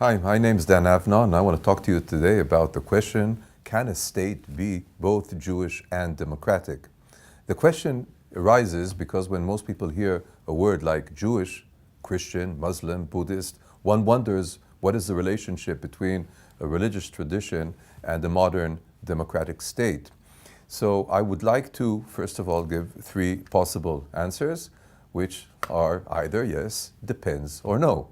Hi, my name is Dan Avnon, and I want to talk to you today about the question, can a state be both Jewish and democratic? The question arises because when most people hear a word like Jewish, Christian, Muslim, Buddhist, one wonders what is the relationship between a religious tradition and a modern democratic state. So I would like to, first of all, give three possible answers, which are either yes, depends, or no.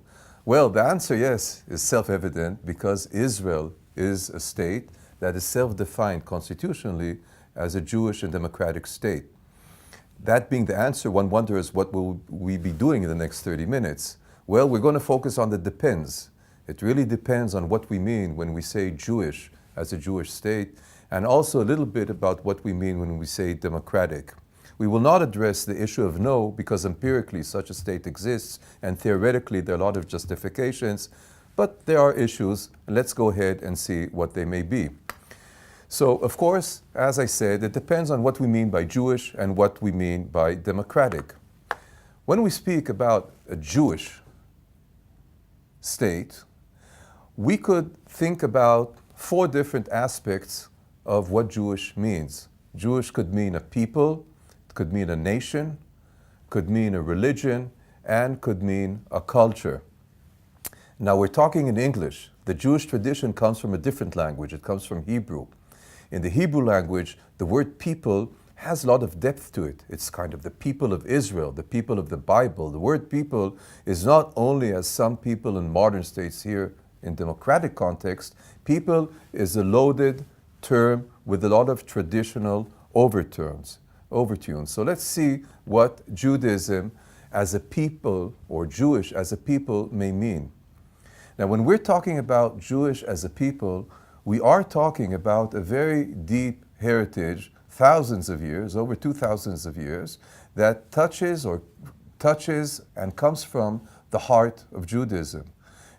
Well, the answer yes is self-evident because Israel is a state that is self-defined constitutionally as a Jewish and democratic state. That being the answer, one wonders what will we be doing in the next 30 minutes? Well, we're going to focus on the depends. It really depends on what we mean when we say Jewish as a Jewish state, and also a little bit about what we mean when we say democratic. We will not address the issue of no because empirically such a state exists and theoretically there are a lot of justifications, but there are issues, and let's go ahead and see what they may be. So, of course, as I said, it depends on what we mean by Jewish and what we mean by democratic. When we speak about a Jewish state, we could think about four different aspects of what Jewish means. Jewish could mean a people, could mean a nation, could mean a religion, and could mean a culture. Now we're talking in English. The Jewish tradition comes from a different language. It comes from Hebrew. In the Hebrew language, the word people has a lot of depth to it. It's kind of the people of Israel, the people of the Bible. The word people is not only, as some people in modern states here in democratic context, people is a loaded term with a lot of traditional overtones. So let's see what Judaism as a people or Jewish as a people may mean. Now, when we're talking about Jewish as a people, we are talking about a very deep heritage, thousands of years, over 2,000 of years, that touches and comes from the heart of Judaism.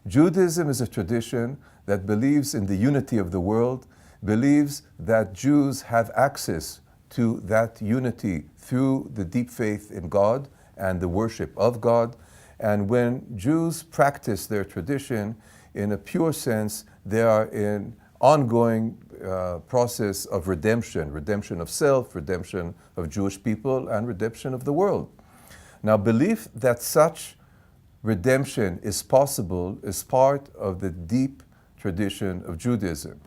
Judaism is a tradition that believes in the unity of the world, believes that Jews have access to that unity through the deep faith in God and the worship of God. And when Jews practice their tradition in a pure sense, they are in ongoing process of redemption of self, redemption of Jewish people, and redemption of the world. Now, belief that such redemption is possible is part of the deep tradition of Judaism.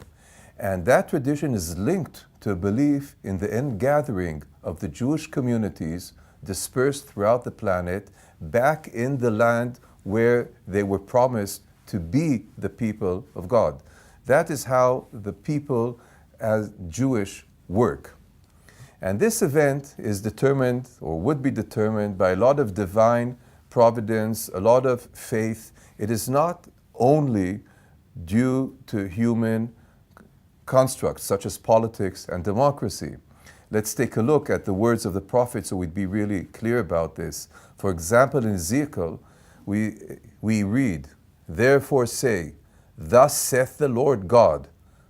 And that tradition is linked to a belief in the ingathering of the Jewish communities dispersed throughout the planet back in the land where they were promised to be the people of God. That is how the people as Jewish work. And this event is determined, or would be determined, by a lot of divine providence, a lot of faith. It is not only due to human constructs such as politics and democracy. Let's take a look at the words of the prophet so we'd be really clear about this. For example, in Ezekiel, we read, "Therefore say, thus saith the Lord God,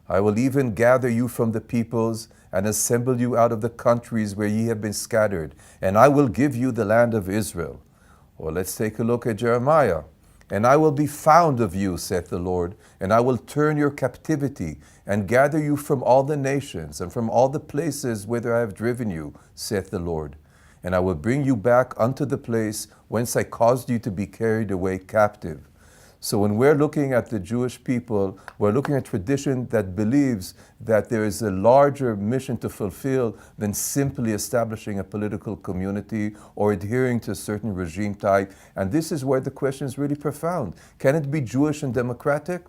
I will even gather you from the peoples and assemble you out of the countries where ye have been scattered, and I will give you the land of Israel." Or let's take a look at Jeremiah. "And I will be found of you, saith the Lord, and I will turn your captivity and gather you from all the nations and from all the places whither I have driven you, saith the Lord. And I will bring you back unto the place whence I caused you to be carried away captive." So when we're looking at the Jewish people, we're looking at tradition that believes that there is a larger mission to fulfill than simply establishing a political community or adhering to a certain regime type. And this is where the question is really profound. Can it be Jewish and democratic?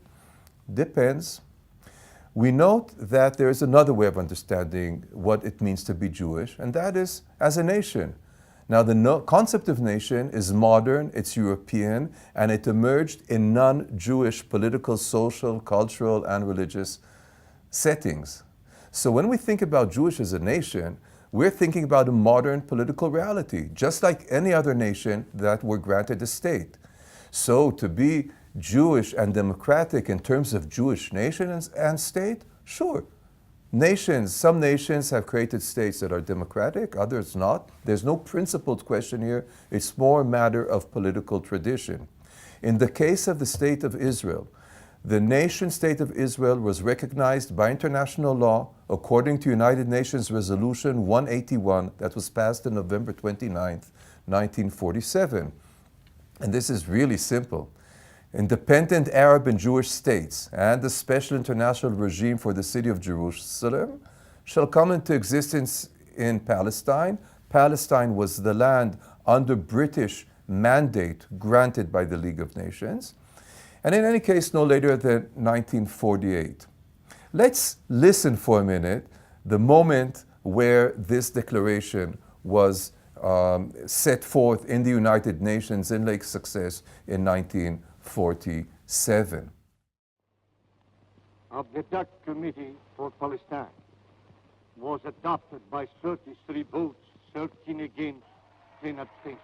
Depends. We note that there is another way of understanding what it means to be Jewish, and that is as a nation. Now, the concept of nation is modern, it's European, and it emerged in non-Jewish political, social, cultural, and religious settings. So when we think about Jewish as a nation, we're thinking about a modern political reality, just like any other nation that were granted a state. So to be Jewish and democratic in terms of Jewish nation and state, sure. Some nations have created states that are democratic, others not. There's no principled question here. It's more a matter of political tradition. In the case of the state of Israel, The nation state of Israel was recognized by international law according to United Nations Resolution 181 that was passed on November 29th, 1947. And this is really simple. Independent Arab and Jewish states and the special international regime for the city of Jerusalem shall come into existence in Palestine. Palestine was the land under British mandate granted by the League of Nations, and in any case no later than 1948. Let's listen for a minute the moment where this declaration was set forth in the United Nations in Lake Success in 1947. Of the Dutch Committee for Palestine was adopted by 33 votes, 13 against, 10 abstentions.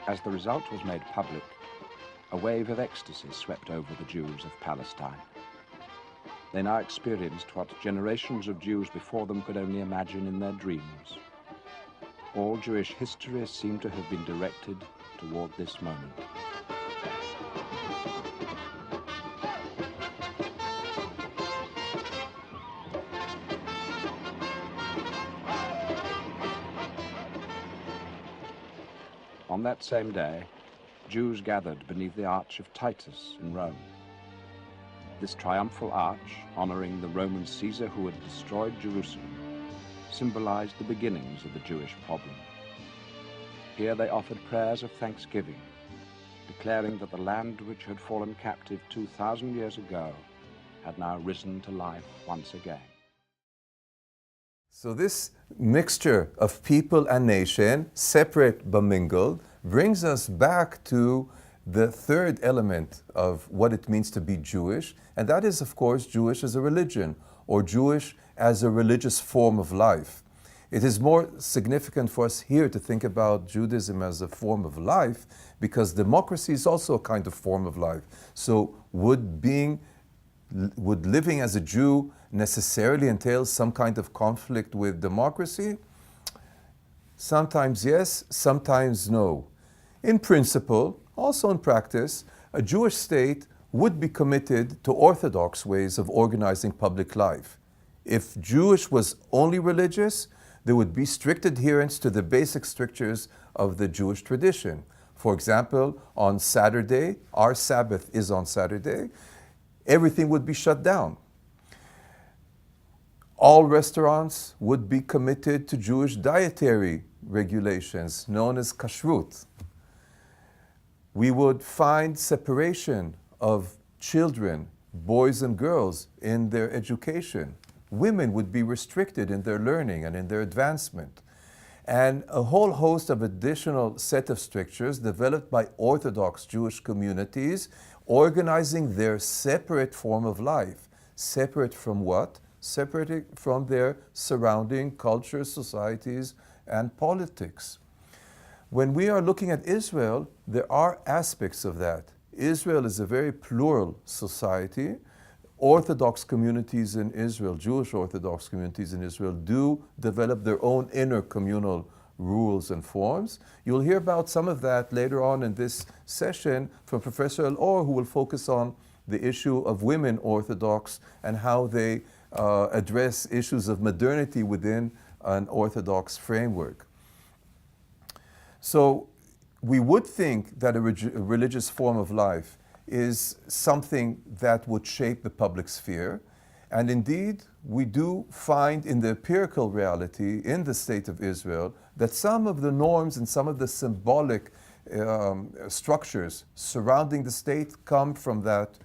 As the result was made public, a wave of ecstasy swept over the Jews of Palestine. They now experienced what generations of Jews before them could only imagine in their dreams. All Jewish history seemed to have been directed toward this moment. On that same day, Jews gathered beneath the Arch of Titus in Rome. This triumphal arch, honoring the Roman Caesar who had destroyed Jerusalem, symbolized the beginnings of the Jewish problem. Here they offered prayers of thanksgiving, declaring that the land which had fallen captive 2,000 years ago had now risen to life once again. So this mixture of people and nation, separate but mingled, brings us back to the third element of what it means to be Jewish, and that is, of course, Jewish as a religion, or Jewish as a religious form of life. It is more significant for us here to think about Judaism as a form of life, because democracy is also a kind of form of life. So would living as a Jew necessarily entail some kind of conflict with democracy? Sometimes yes, sometimes no. In principle, also in practice, a Jewish state would be committed to orthodox ways of organizing public life. If Jewish was only religious, there would be strict adherence to the basic strictures of the Jewish tradition. For example, on Saturday, our Sabbath is on Saturday, everything would be shut down. All restaurants would be committed to Jewish dietary regulations known as kashrut. We would find separation of children, boys and girls, in their education. Women would be restricted in their learning and in their advancement. And a whole host of additional set of strictures developed by Orthodox Jewish communities organizing their separate form of life. Separate from what? Separate from their surrounding cultures, societies, and politics. When we are looking at Israel, there are aspects of that. Israel is a very plural society. Orthodox communities in Israel, Jewish Orthodox communities in Israel, do develop their own inner communal rules and forms. You'll hear about some of that later on in this session from Professor El-Or, who will focus on the issue of women Orthodox and how they address issues of modernity within an Orthodox framework. So we would think that a religious form of life is something that would shape the public sphere. And indeed, we do find in the empirical reality in the state of Israel that some of the norms and some of the symbolic structures surrounding the state come from that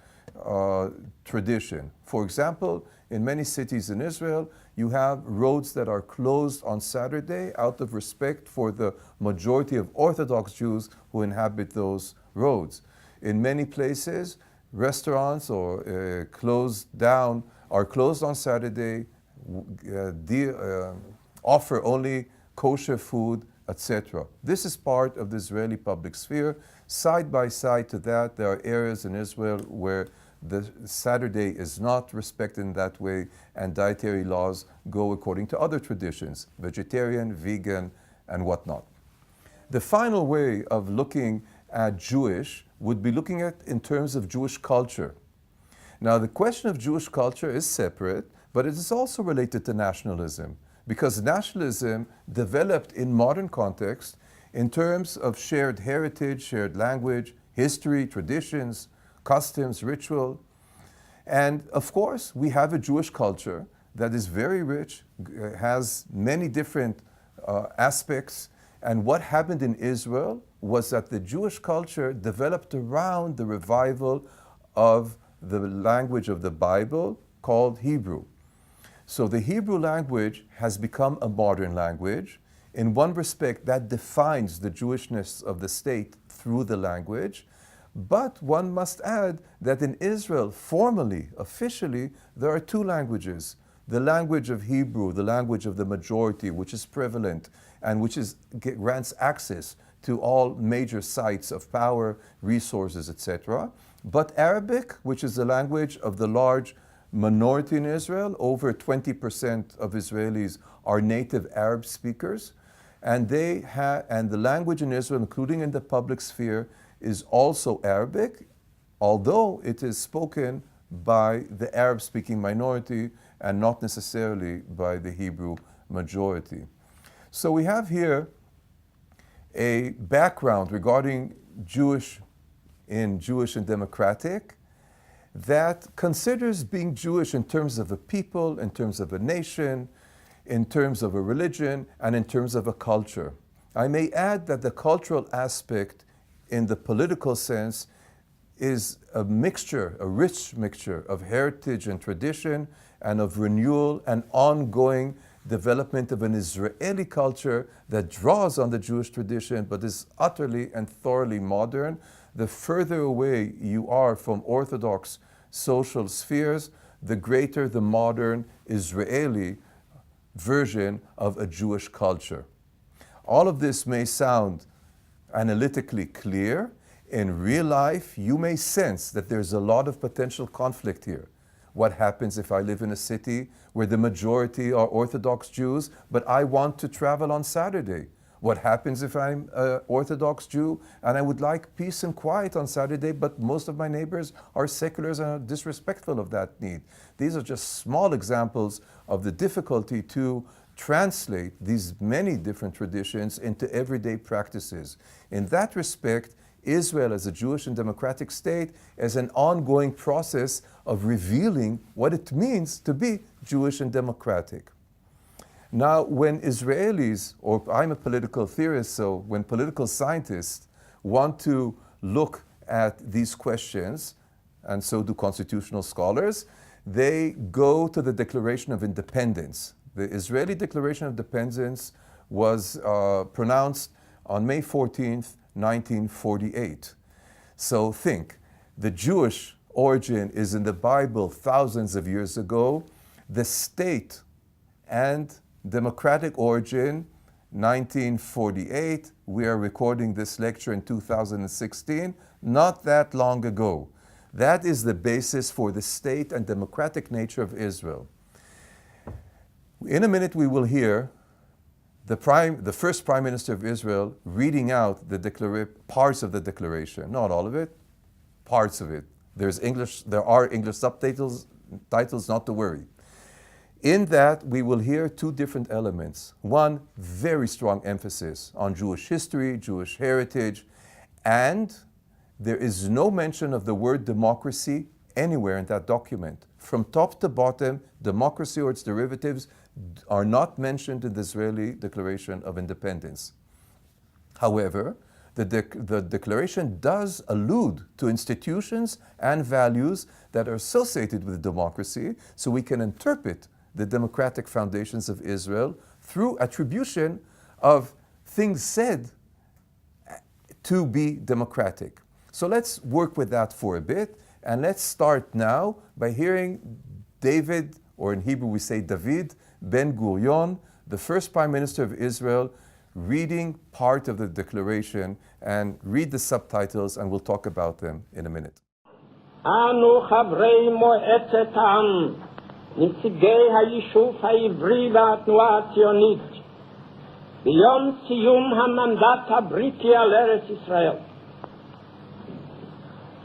tradition. For example, in many cities in Israel, you have roads that are closed on Saturday out of respect for the majority of Orthodox Jews who inhabit those roads. In many places, restaurants are closed on Saturday, offer only kosher food, etc. This is part of the Israeli public sphere. Side by side to that, there are areas in Israel where the Saturday is not respected in that way, and dietary laws go according to other traditions, vegetarian, vegan, and whatnot. The final way of looking at Jewish would be looking at in terms of Jewish culture. Now, the question of Jewish culture is separate, but it is also related to nationalism, because nationalism developed in modern context in terms of shared heritage, shared language, history, traditions, customs, ritual. And of course, we have a Jewish culture that is very rich, has many different aspects. And what happened in Israel was that the Jewish culture developed around the revival of the language of the Bible called Hebrew. So the Hebrew language has become a modern language. In one respect, that defines the Jewishness of the state through the language. But one must add that in Israel, formally, officially, there are two languages. The language of Hebrew, the language of the majority, which is prevalent and which grants access to all major sites of power, resources, etc. But Arabic, which is the language of the large minority in Israel, over 20% of Israelis are native Arab speakers, and the language in Israel, including in the public sphere, is also Arabic, although it is spoken by the Arab-speaking minority and not necessarily by the Hebrew majority. So we have here a background regarding Jewish and democratic that considers being Jewish in terms of a people, in terms of a nation, in terms of a religion, and in terms of a culture. I may add that the cultural aspect in the political sense is a mixture, a rich mixture of heritage and tradition and of renewal and ongoing development of an Israeli culture that draws on the Jewish tradition but is utterly and thoroughly modern. The further away you are from Orthodox social spheres, the greater the modern Israeli version of a Jewish culture. All of this may sound analytically clear. In real life, you may sense that there's a lot of potential conflict here. What happens if I live in a city where the majority are Orthodox Jews, but I want to travel on Saturday? What happens if I'm an Orthodox Jew and I would like peace and quiet on Saturday, but most of my neighbors are seculars and are disrespectful of that need? These are just small examples of the difficulty to translate these many different traditions into everyday practices. In that respect, Israel as a Jewish and democratic state is an ongoing process of revealing what it means to be Jewish and democratic. Now, when Israelis, or I'm a political theorist, so when political scientists want to look at these questions, and so do constitutional scholars, they go to the Declaration of Independence. The Israeli Declaration of Independence was pronounced on May 14th, 1948. So think, the Jewish origin is in the Bible thousands of years ago. The state and democratic origin, 1948. We are recording this lecture in 2016, not that long ago. That is the basis for the state and democratic nature of Israel. In a minute, we will hear the first Prime Minister of Israel reading out the parts of the declaration, not all of it, parts of it. There are English subtitles, not to worry. In that, we will hear two different elements. One, very strong emphasis on Jewish history, Jewish heritage, and there is no mention of the word democracy anywhere in that document. From top to bottom, democracy or its derivatives are not mentioned in the Israeli Declaration of Independence. However, the declaration does allude to institutions and values that are associated with democracy, so we can interpret the democratic foundations of Israel through attribution of things said to be democratic. So let's work with that for a bit, and let's start now by hearing David, or in Hebrew we say David, Ben-Gurion, the first Prime Minister of Israel, reading part of the declaration, and read the subtitles, and we'll talk about them in a minute. אנו חברי מועצת העם, נציגי היישוב העברי והתנועה הציונית, ביום סיום המנדט הבריטי על ארץ ישראל.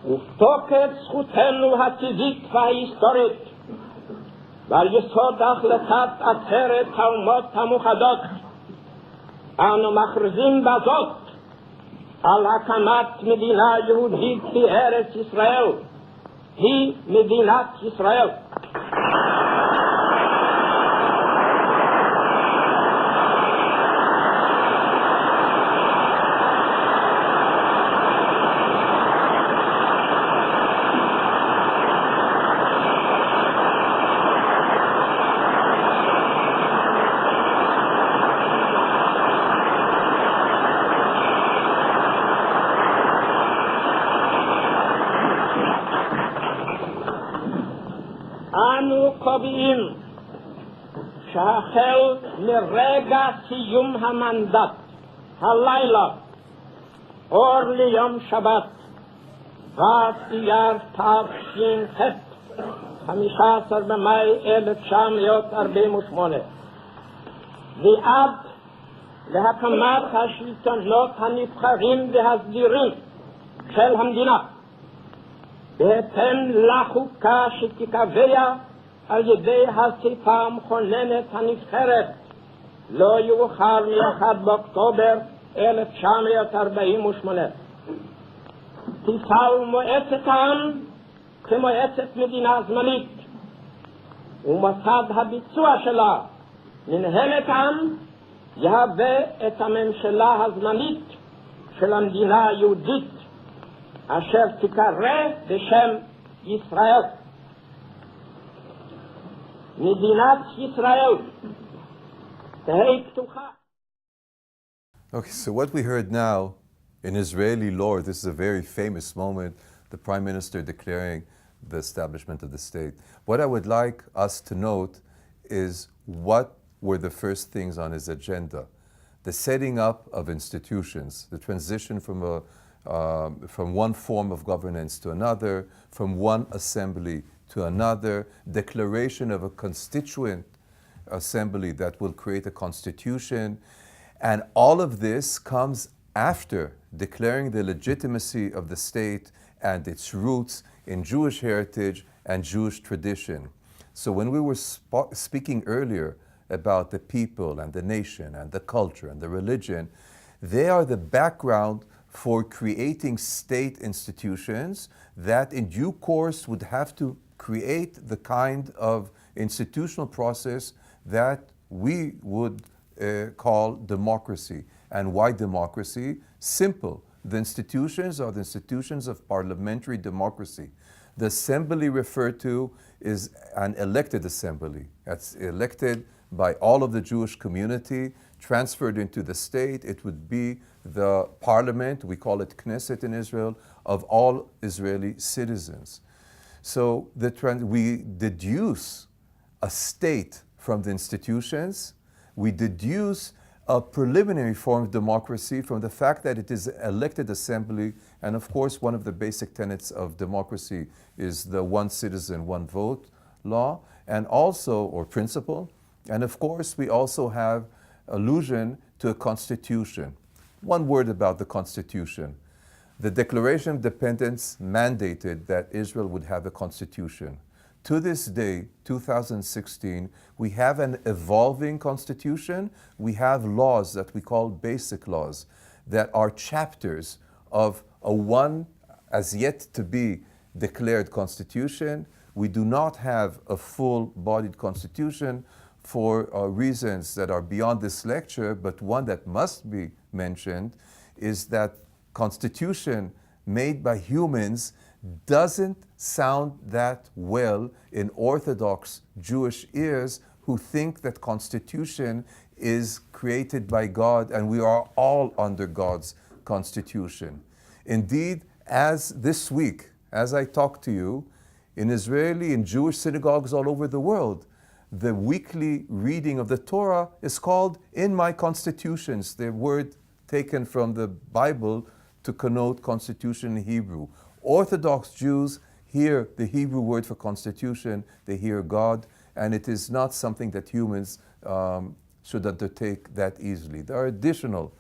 ובתוקף זכותנו הטבעית וההיסטורית, ועל יסוד החלטת עצרת האומות המאוחדות, אנו מכריזים בזאת על הקמת מדינה יהודית בארץ ישראל, היא מדינת ישראל. אנו קובעים שהחל מרגע סיום המנדט, הלילה, אור ליום שבת, ו' אייר תש"ח, 15 במאי 1948, ועד להקמת השלטונות הנבחרים והסדירים של המדינה, בהתאם לחוקה שתיקבע על ידי האספה המכוננת הנבחרת לא יאוחר מ-1 באוקטובר 1948. תפעל מועצת העם כמועצת מדינה זמנית, ומוסד הביצוע שלה, מנהלת העם, יהווה את הממשלה הזמנית של המדינה היהודית, אשר תיקרא בשם ישראל. מדינת ישראל תהא פתוחה. Okay, so what we heard now in Israeli law, this is a very famous moment, the Prime Minister declaring the establishment of the state. What I would like us to note is what were the first things on his agenda. The setting up of institutions, the transition from one form of governance to another, from one assembly to another, declaration of a constituent assembly that will create a constitution. And all of this comes after declaring the legitimacy of the state and its roots in Jewish heritage and Jewish tradition. So when we were speaking earlier about the people and the nation and the culture and the religion, they are the background for creating state institutions that in due course would have to create the kind of institutional process that we would call democracy. And why democracy? Simple. The institutions are the institutions of parliamentary democracy. The assembly referred to is an elected assembly. That's elected by all of the Jewish community, transferred into the state. It would be the parliament, we call it Knesset in Israel, of all Israeli citizens. So we deduce a state from the institutions. We deduce a preliminary form of democracy from the fact that it is an elected assembly. And of course, one of the basic tenets of democracy is the one citizen, one vote law, and also, or principle. And of course, we also have allusion to a constitution. One word about the constitution. The Declaration of Independence mandated that Israel would have a constitution. To this day, 2016, we have an evolving constitution. We have laws that we call basic laws that are chapters of a one as yet to be declared constitution. We do not have a full-bodied constitution for reasons that are beyond this lecture, but one that must be mentioned is that constitution made by humans doesn't sound that well in Orthodox Jewish ears, who think that constitution is created by God and we are all under God's constitution. Indeed, as this week, as I talk to you, in Israeli and Jewish synagogues all over the world, the weekly reading of the Torah is called In My Constitutions, the word taken from the Bible to connote constitution in Hebrew. Orthodox Jews hear the Hebrew word for constitution, they hear God, and it is not something that humans should undertake that easily. There are additional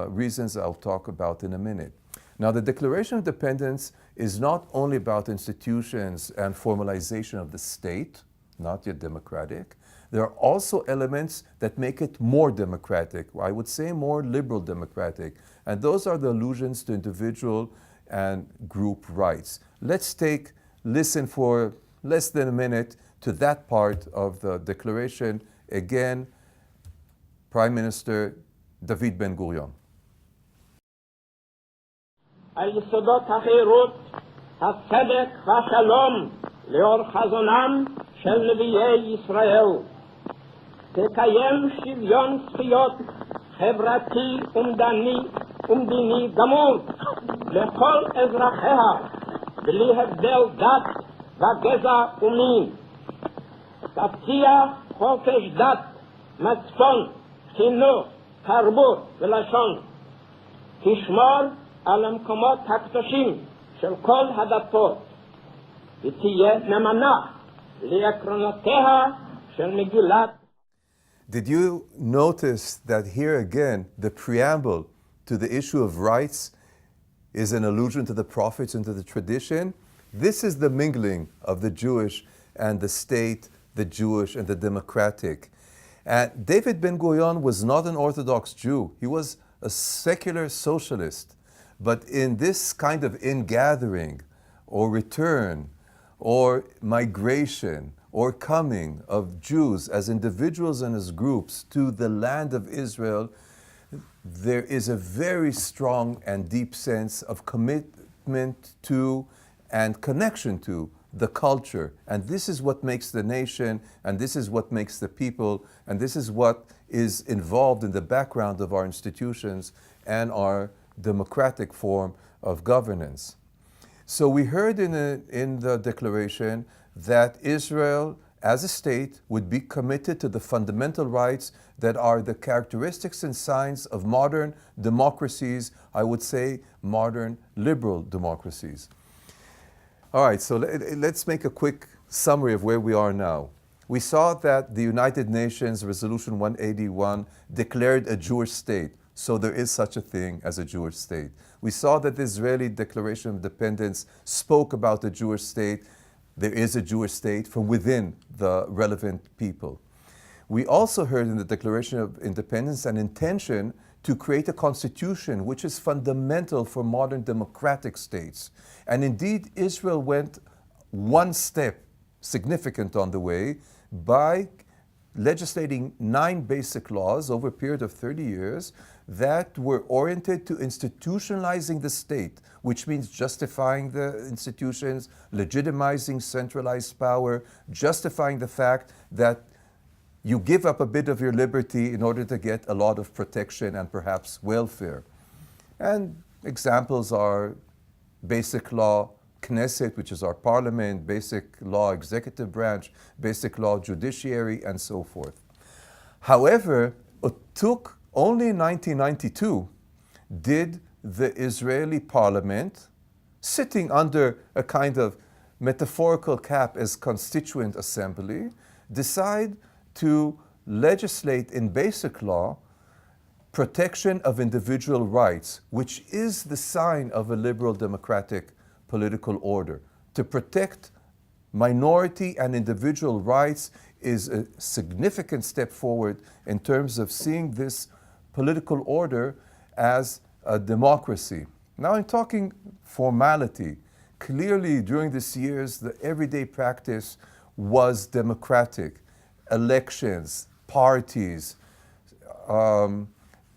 reasons I'll talk about in a minute. Now, the Declaration of Independence is not only about institutions and formalization of the state, not yet democratic. There are also elements that make it more democratic, I would say more liberal democratic, and those are the allusions to individual and group rights. Let's listen for less than a minute to that part of the declaration. Again, Prime Minister David Ben-Gurion. על יסודות החירות, הצדק והשלום לאור חזונם של נביאי ישראל. תקיים שוויון זכויות חברתי ומדיני גמור לכל אזרחיה, בלי הבדל דת וגזע ומין. תבטיח חופש דת, מצפון, חינוך, תרבות ולשון. תשמור על המקומות הקדושים של כל הדתות, ותהיה נאמנה לעקרונותיה של מגילת. Did you notice that here again, the preamble to the issue of rights is an allusion to the prophets and to the tradition? This is the mingling of the Jewish and the state, the Jewish and the democratic. And David Ben-Gurion was not an Orthodox Jew. He was a secular socialist. But in this kind of ingathering or return or migration or coming of Jews as individuals and as groups to the land of Israel, there is a very strong and deep sense of commitment to and connection to the culture. And this is what makes the nation, and this is what makes the people, and this is what is involved in the background of our institutions and our democratic form of governance. So we heard in the declaration that Israel as a state would be committed to the fundamental rights that are the characteristics and signs of modern democracies, I would say modern liberal democracies. All right, so let's make a quick summary of where we are now. We saw that the United Nations Resolution 181 declared a Jewish state. So there is such a thing as a Jewish state. We saw that the Israeli Declaration of Independence spoke about the Jewish state. There is a Jewish state from within the relevant people. We also heard in the Declaration of Independence an intention to create a constitution which is fundamental for modern democratic states. And indeed, Israel went one step significant on the way by legislating 9 basic laws over a period of 30 years that were oriented to institutionalizing the state, which means justifying the institutions, legitimizing centralized power, justifying the fact that you give up a bit of your liberty in order to get a lot of protection and perhaps welfare. And examples are Basic Law Knesset, which is our parliament, Basic Law Executive Branch, Basic Law Judiciary, and so forth. However, it took only in 1992 did the Israeli parliament, sitting under a kind of metaphorical cap as constituent assembly, decide to legislate in basic law protection of individual rights, which is the sign of a liberal democratic political order. To protect minority and individual rights is a significant step forward in terms of seeing this political order as a democracy. Now I'm talking formality. Clearly during these years, the everyday practice was democratic. Elections, parties,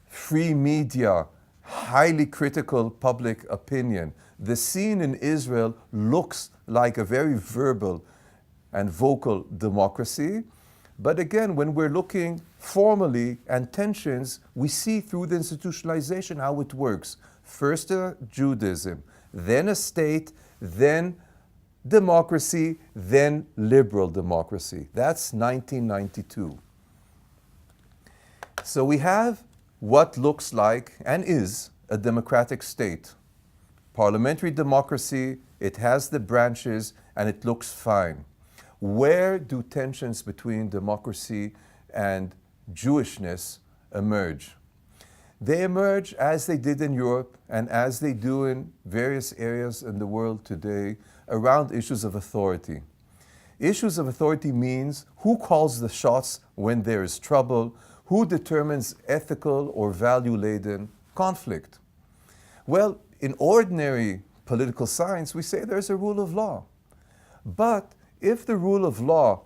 free media, highly critical public opinion. The scene in Israel looks like a very verbal and vocal democracy. But again, when we're looking formally and tensions, we see through the institutionalization how it works. First Judaism, then a state, then democracy, then liberal democracy. That's 1992. So we have what looks like and is a democratic state. parliamentary democracy, it has the branches, and it looks fine. Where do tensions between democracy and Jewishness emerge? They emerge as they did in Europe and as they do in various areas in the world today around issues of authority. Issues of authority means who calls the shots when there is trouble, who determines ethical or value-laden conflict. Well, in ordinary political science, we say there's a rule of law. But if the rule of law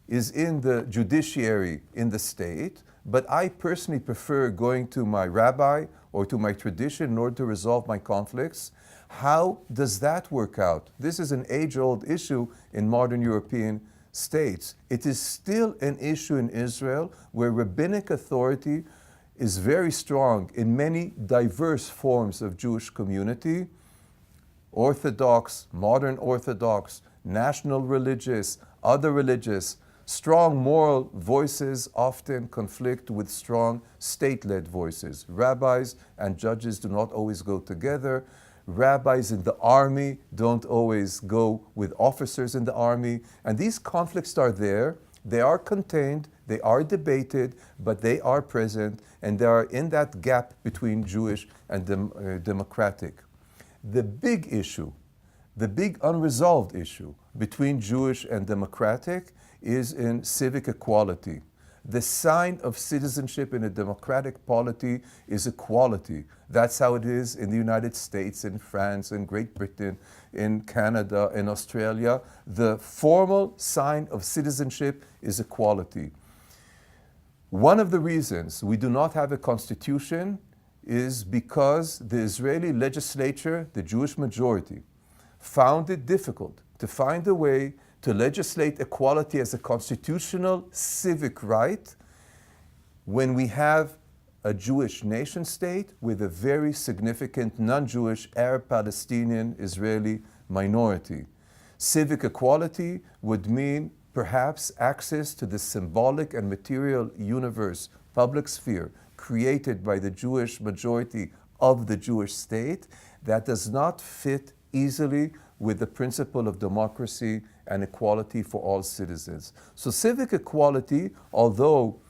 is in the judiciary in the state, but I personally prefer going to my rabbi or to my tradition in order to resolve my conflicts, how does that work out? This is an age-old issue in modern European states. It is still an issue in Israel where rabbinic authority is very strong in many diverse forms of Jewish community: Orthodox, modern Orthodox, national religious, other religious. Strong moral voices often conflict with strong state-led voices. Rabbis and judges do not always go together. Rabbis in the army don't always go with officers in the army. And these conflicts are there. They are contained, they are debated, but they are present, and they are in that gap between Jewish and democratic. The big issue, the big unresolved issue between Jewish and democratic is in civic equality. The sign of citizenship in a democratic polity is equality. That's how it is in the United States, in France, in Great Britain, in Canada, in Australia. The formal sign of citizenship is equality. One of the reasons we do not have a constitution is because the Israeli legislature, the Jewish majority, found it difficult to find a way to legislate equality as a constitutional civic right when we have a Jewish nation state with a very significant non-Jewish Arab, Palestinian, Israeli minority. Civic equality would mean perhaps access to the symbolic and material universe, public sphere, created by the Jewish majority of the Jewish state that does not fit easily with the principle of democracy and equality for all citizens. So civic equality, although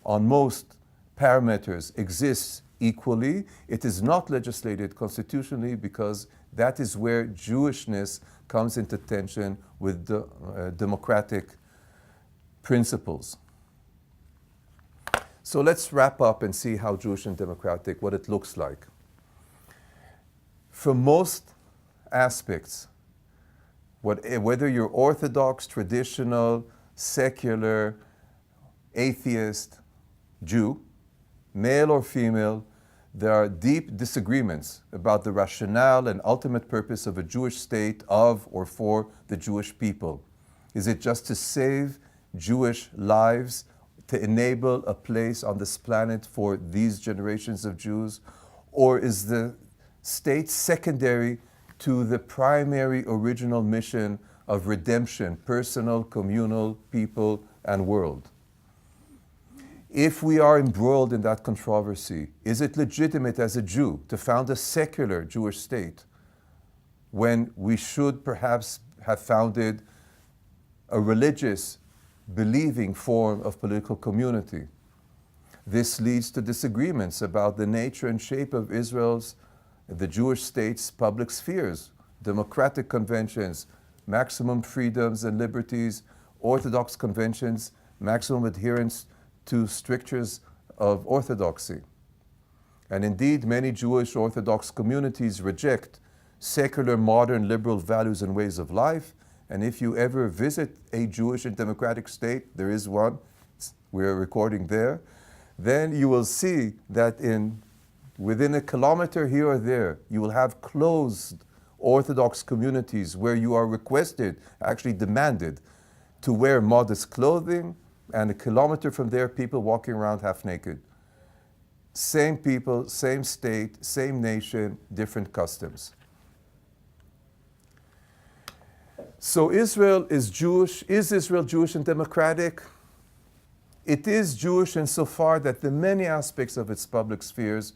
on most parameters exists equally, it is not legislated constitutionally because that is where Jewishness comes into tension with the democratic principles. So let's wrap up and see how Jewish and democratic, what it looks like. For most aspects, whether you're Orthodox, traditional, secular, atheist, Jew, male or female, there are deep disagreements about the rationale and ultimate purpose of a Jewish state of or for the Jewish people. Is it just to save Jewish lives, to enable a place on this planet for these generations of Jews? Or is the state secondary to the primary original mission of redemption, personal, communal, people, and world? If we are embroiled in that controversy, is it legitimate as a Jew to found a secular Jewish state when we should perhaps have founded a religious, believing form of political community? This leads to disagreements about the nature and shape of Israel's, the Jewish state's public spheres, democratic conventions, maximum freedoms and liberties, Orthodox conventions, maximum adherence to strictures of orthodoxy. And indeed, many Jewish Orthodox communities reject secular, modern, liberal values and ways of life. And if you ever visit a Jewish and democratic state, there is one, we're recording there, then you will see that within a kilometer here or there, you will have closed Orthodox communities where you are requested, actually demanded, to wear modest clothing, and a kilometer from there, people walking around half naked. Same people, same state, same nation, different customs. So Israel is Jewish. Is Israel Jewish and democratic? It is Jewish insofar that the many aspects of its public spheres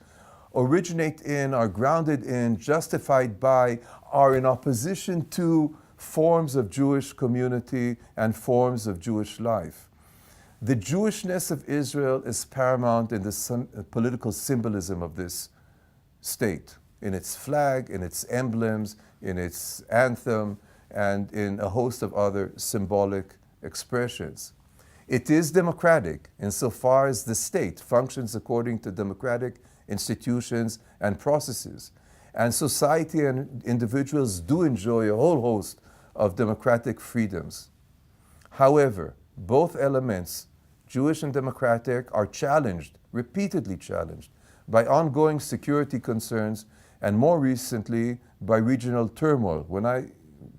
originate in, are grounded in, justified by, are in opposition to forms of Jewish community and forms of Jewish life. The Jewishness of Israel is paramount in the political symbolism of this state, in its flag, in its emblems, in its anthem, and in a host of other symbolic expressions. It is democratic insofar as the state functions according to democratic institutions and processes. And society and individuals do enjoy a whole host of democratic freedoms. However, both elements, Jewish and democratic, are challenged, repeatedly challenged, by ongoing security concerns and more recently by regional turmoil. When I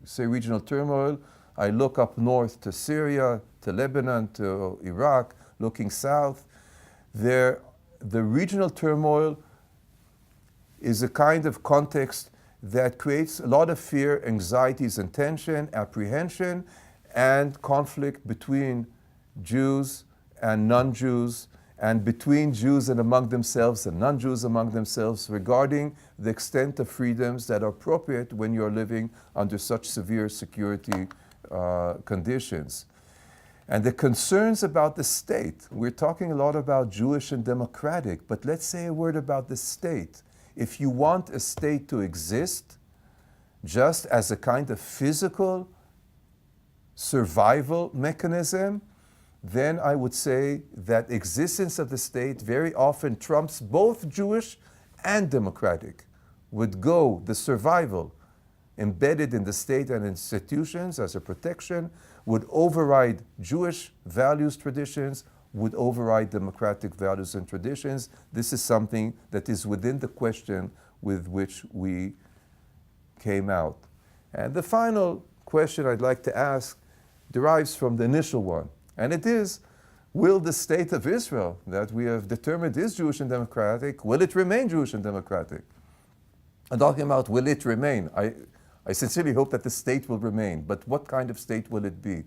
say regional turmoil, I look up north to Syria, to Lebanon, to Iraq, looking south. The regional turmoil is a kind of context that creates a lot of fear, anxieties, and tension, apprehension, and conflict between Jews and non-Jews, and between Jews and among themselves and non-Jews among themselves regarding the extent of freedoms that are appropriate when you're living under such severe security conditions. And the concerns about the state, we're talking a lot about Jewish and democratic, but let's say a word about the state. If you want a state to exist just as a kind of physical survival mechanism, then I would say that existence of the state very often trumps both Jewish and democratic. Would go the survival embedded in the state and institutions as a protection, would override Jewish values, traditions, would override democratic values and traditions. This is something that is within the question with which we came out. And the final question I'd like to ask derives from the initial one. And it is, will the state of Israel that we have determined is Jewish and democratic, will it remain Jewish and democratic? I'm talking about will it remain. I sincerely hope that the state will remain, but what kind of state will it be?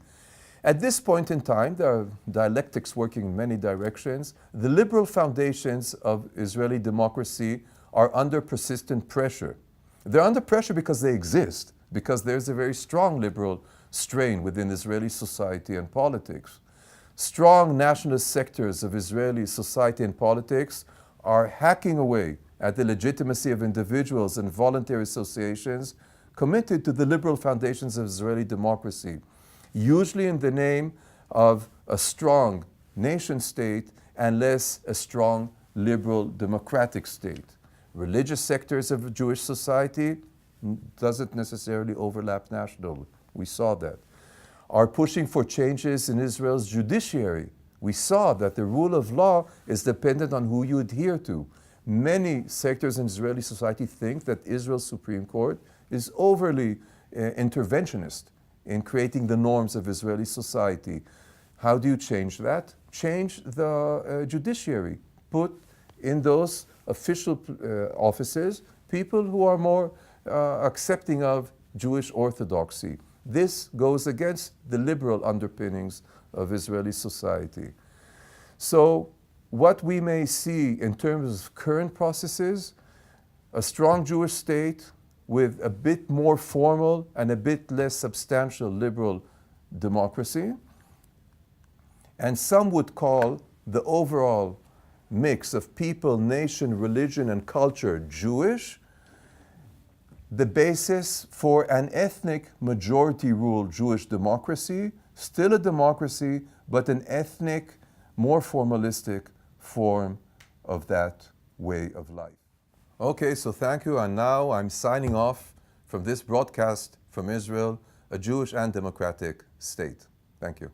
At this point in time, there are dialectics working in many directions. The liberal foundations of Israeli democracy are under persistent pressure. They're under pressure because they exist, because there's a very strong liberal strain within Israeli society and politics. Strong nationalist sectors of Israeli society and politics are hacking away at the legitimacy of individuals and voluntary associations committed to the liberal foundations of Israeli democracy, usually in the name of a strong nation state and less a strong liberal democratic state. Religious sectors of Jewish society doesn't necessarily overlap national. We saw that. Are pushing for changes in Israel's judiciary. We saw that the rule of law is dependent on who you adhere to. Many sectors in Israeli society think that Israel's Supreme Court is overly interventionist in creating the norms of Israeli society. How do you change that? Change the judiciary. Put in those official offices people who are more accepting of Jewish orthodoxy. This goes against the liberal underpinnings of Israeli society. So what we may see in terms of current processes, a strong Jewish state with a bit more formal and a bit less substantial liberal democracy, and some would call the overall mix of people, nation, religion, and culture Jewish, the basis for an ethnic majority rule Jewish democracy, still a democracy, but an ethnic, more formalistic form of that way of life. Okay, so thank you, and now I'm signing off from this broadcast from Israel, a Jewish and democratic state. Thank you.